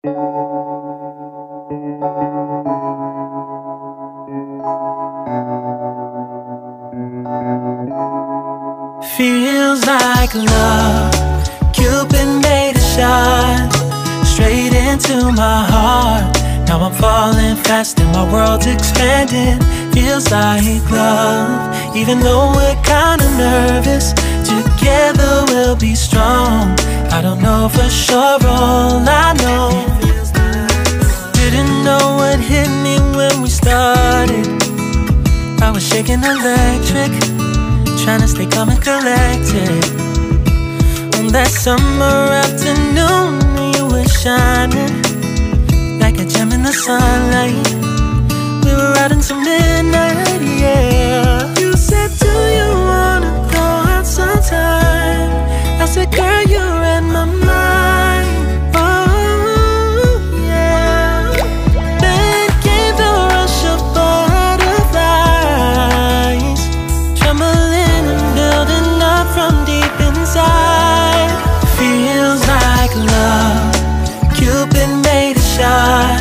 Feels like love, Cupid made a shot straight into my heart. Now I'm falling fast and my world's expanding. Feels like love, even though we're kinda nervous. Together we'll be strong. I don't know for sure, all I know. Didn't know what hit me when we started. I was shaking electric, trying to stay calm and collected. On that summer afternoon, you were shining like a gem in the sunlight. We were out until midnight, yeah. You said, do you wanna go out sometime? I said, girl, you read my mind. Oh, yeah. Then came the rush of butterflies, trembling and building up from deep inside. Feels like love, Cupid made a shot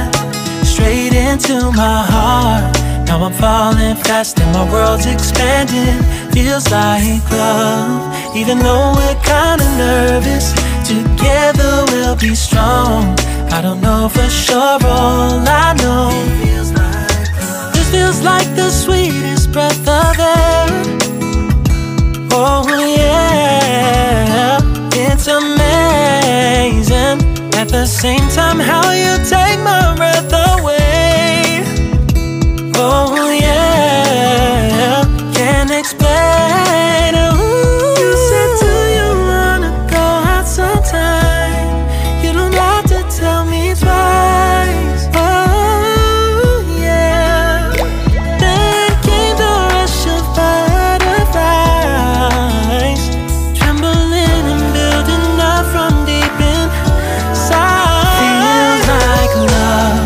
straight into my heart. Now I'm falling fast and my world's expanding. Feels like love, even though we're kinda nervous. Together we'll be strong. I don't know for sure, all I know. This feels like the sweetest breath of air. Oh yeah, it's amazing. At the same time, how you take my breath away. Oh yeah, can't explain. Ooh. You said, do you wanna go out sometime? You don't have to tell me twice. Oh yeah. Then came the rush of butterflies, trembling and building up from deep inside. Feels like love,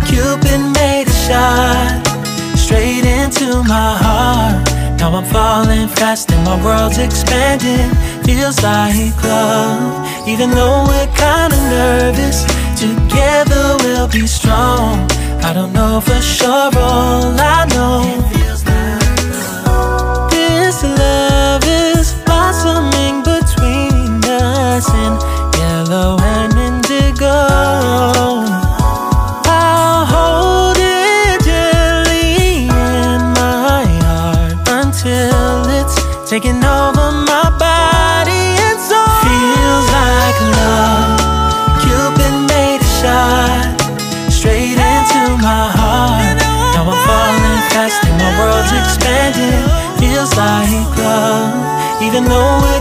Cupid made a shot straight into my heart. Now I'm falling fast and my world's expanding. Feels like love, even though we're kinda nervous. Together we'll be strong. I don't know for sure, all I know. This love is blossoming between us in yellow and indigo. I'll hold it gently in my heart until it's taking over my body and soul. Feels like love, Cupid made a shot straight into my heart. Now I'm falling fast and my world's expanding. Feels like love, even though we're